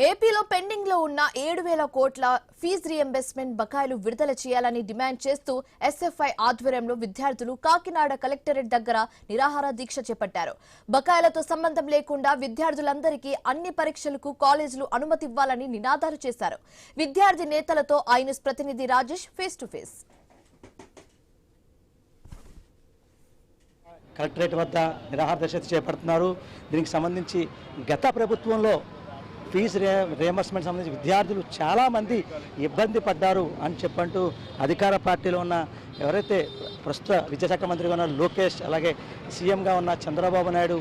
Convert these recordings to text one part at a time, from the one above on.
ఏపీలో పెండింగ్ లో ఉన్న 7,000 కోట్ల ఫీజు రీయింబర్స్మెంట్ బకాయిలు విడుదల చేయాలని డిమాండ్ చేస్తూ ఎస్ఎఫ్ఐ ఆధ్వర్యంలో విద్యార్థులు కాకినాడ కలెక్టరేట్ దగ్గర నిరాహార దీక్ష చేపట్టారు. బకాయిలతో సంబంధం లేకుండా విద్యార్థులందరికీ అన్ని పరీక్షలకు కాలేజీలు అనుమతి ఇవ్వాలని నినాదాలు చేశారు. విద్యార్థి నేతలతో ఐన్యూస్ ప్రతినిధి Rajesh face to face. Collectorate వద్ద నిరాహార దీక్ష చేపడుతున్నారు. దీనికి సంబంధించి గత ప్రభుత్వంలో ఫీజు రియంబర్స్మెంట్ సంబంధించి విద్యార్థులు చాలామంది ఇబ్బంది పడ్డారు అని చెప్పంటూ అధికార పార్టీలో ఉన్న ఎవరైతే ప్రస్తుత విద్యాశాఖ మంత్రిగా ఉన్న లోకేష్, అలాగే సీఎంగా ఉన్న చంద్రబాబు నాయుడు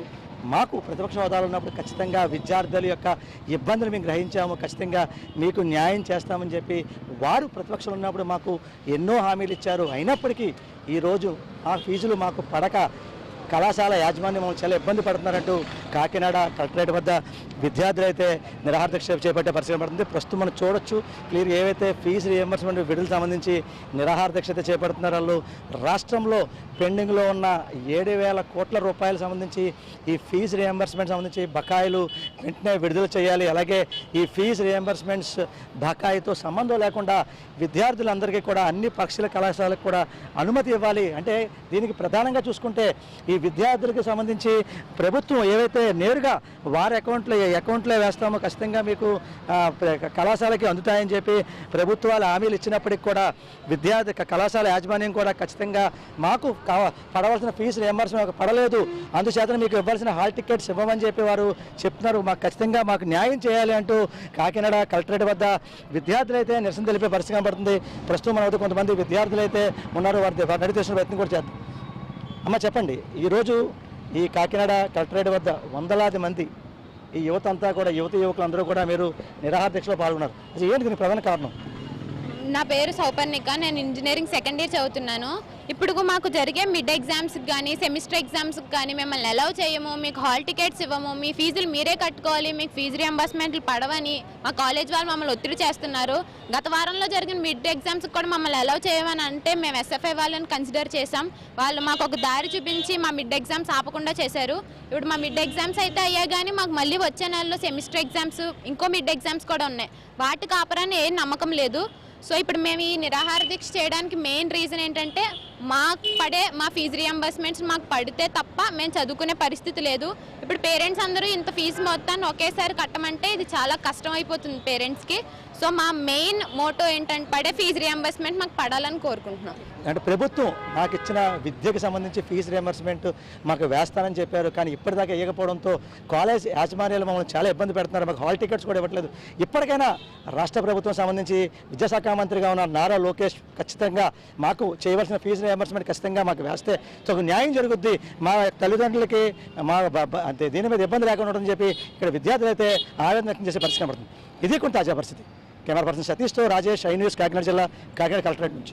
మాకు ప్రతిపక్ష హోదాలో ఉన్నప్పుడు ఖచ్చితంగా విద్యార్థుల యొక్క ఇబ్బందులు మేము గ్రహించాము, ఖచ్చితంగా మీకు న్యాయం చేస్తామని చెప్పి వారు ప్రతిపక్షంలో ఉన్నప్పుడు మాకు ఎన్నో హామీలు ఇచ్చారు. అయినప్పటికీ ఈరోజు ఆ ఫీజులు మాకు పడక కళాశాల యాజమాన్యం చాలా ఇబ్బంది పడుతున్నారంటూ కాకినాడ కలెక్టరేట్ వద్ద విద్యార్థులు అయితే నిరాహార దీక్ష చేపట్టే పరిస్థితి పడుతుంది. ప్రస్తుతం మనం చూడొచ్చు క్లియర్ ఏవైతే ఫీజు రియంబర్స్మెంట్ విడుదల సంబంధించి నిరాహార దీక్ష అయితే చేపడుతున్నారు. వాళ్ళు రాష్ట్రంలో పెండింగ్లో ఉన్న 7,000 కోట్ల రూపాయలు సంబంధించి ఈ ఫీజు రియంబర్స్మెంట్ సంబంధించి బకాయిలు వెంటనే విడుదల చేయాలి. అలాగే ఈ ఫీజు రియంబర్స్మెంట్స్ బకాయితో సంబంధం లేకుండా విద్యార్థులందరికీ కూడా అన్ని పరీక్షల కళాశాలకు కూడా అనుమతి ఇవ్వాలి. అంటే దీనికి ప్రధానంగా చూసుకుంటే ఈ విద్యార్థులకు సంబంధించి ప్రభుత్వం ఏవైతే నేరుగా వారి అకౌంట్లో వేస్తామో ఖచ్చితంగా మీకు కళాశాలకి అందుతాయని చెప్పి ప్రభుత్వాలు హామీలు ఇచ్చినప్పటికి కూడా విద్యార్థి కళాశాల యాజమాన్యం కూడా ఖచ్చితంగా మాకు పడవలసిన ఫీజు రియంబర్స్మెంట్ పడలేదు, అందుచేత మీకు ఇవ్వాల్సిన హాల్ టికెట్స్ ఇవ్వమని చెప్పి వారు చెప్తున్నారు. మాకు ఖచ్చితంగా మాకు న్యాయం చేయాలి అంటూ కాకినాడ కలెక్టరేట్ వద్ద విద్యార్థులు అయితే నిరసన తెలిపే పరిస్థితి కనబడుతుంది. ప్రస్తుతం మన వద్ద కొంతమంది విద్యార్థులు అయితే ఉన్నారు, వారి నడిచేసిన ప్రయత్నం కూడా చేద్దాం. అమ్మ చెప్పండి, ఈరోజు ఈ కాకినాడ కలెక్టరేట్ వద్ద వందలాది మంది ఈ యువత అంతా కూడా యువకులందరూ కూడా మీరు నిరాహార దీక్షలో పాల్గొన్నారు. అసలు ఏంటి దీనికి ప్రధాన కారణం? నా పేరు సౌపర్ణిక, నేను ఇంజనీరింగ్ సెకండ్ ఇయర్ చదువుతున్నాను. ఇప్పుడు మాకు జరిగే మిడ్ ఎగ్జామ్స్కి కానీ సెమిస్టర్ ఎగ్జామ్స్కి కానీ మిమ్మల్ని అలౌ చేయము, మీకు హాల్ టికెట్స్ ఇవ్వము, మీ ఫీజులు మీరే కట్టుకోవాలి, మీకు ఫీజు రియంబర్స్మెంట్లు పడవని మా కాలేజ్ వాళ్ళు మమ్మల్ని ఒత్తిడి చేస్తున్నారు. గత వారంలో జరిగిన మిడ్ ఎగ్జామ్స్కి కూడా మమ్మల్ని అలౌ చేయమని అంటే మేము ఎస్ఎఫ్ఐ వాళ్ళని కన్సిడర్ చేసాం. వాళ్ళు మాకు ఒక దారి చూపించి మా మిడ్ ఎగ్జామ్స్ ఆపకుండా చేశారు. ఇప్పుడు మా మిడ్ ఎగ్జామ్స్ అయితే అయ్యాయి, కానీ మాకు మళ్ళీ వచ్చే నెలలో సెమిస్టర్ ఎగ్జామ్స్, ఇంకో మిడ్ ఎగ్జామ్స్ కూడా ఉన్నాయి. వాటికి ఆపరని ఏం నమ్మకం లేదు. సో ఇప్పుడు మేము ఈ నిరాహార దీక్ష చేయడానికి మెయిన్ రీజన్ ఏంటంటే మా ఫీజు రియంబర్స్మెంట్స్ మాకు పడితే తప్ప మేము చదువుకునే పరిస్థితి లేదు. ఇప్పుడు పేరెంట్స్ అందరూ ఇంత ఫీజు మొత్తాన్ని ఒకేసారి కట్టమంటే ఇది చాలా కష్టం అయిపోతుంది పేరెంట్స్కి. సో మా మెయిన్ మోటో ఏంటంటే పడే ఫీజు రియంబర్స్మెంట్ మాకు పడాలని కోరుకుంటున్నాం. అంటే ప్రభుత్వం నాకు ఇచ్చిన విద్యకు సంబంధించి ఫీజు రియంబర్స్మెంట్ మాకు వేస్తానని చెప్పారు, కానీ ఇప్పటిదాకా ఇవ్వకపోవడంతో కాలేజ్ యాజమాన్యాలు మమ్మల్ని చాలా ఇబ్బంది పెడుతున్నారు. మాకు హాల్ టికెట్స్ కూడా ఇవ్వట్లేదు. ఇప్పటికైనా రాష్ట్ర ప్రభుత్వం సంబంధించి విద్యాశాఖ మంత్రిగా ఉన్న నారా లోకేష్ ఖచ్చితంగా మాకు చేయవలసిన ఫీజు రియంబర్స్మెంట్ ఖచ్చితంగా మాకు వేస్తే ఒక న్యాయం జరుగుద్ది, మా తల్లిదండ్రులకి మా అంటే దీని మీద ఇబ్బంది లేకుండా ఉంటుందని చెప్పి ఇక్కడ విద్యార్థులు అయితే ఆవేదన వ్యక్తం చేసే పరిస్థితి కనబడుతుంది. ఇది కొంత తాజా పరిస్థితి. కెమెరా పర్సన్ సతీష్తో రాజేష్, ఐన్యూస్, కాకినాడ జిల్లా, కాకినాడ కలెక్టరేట్ నుంచి.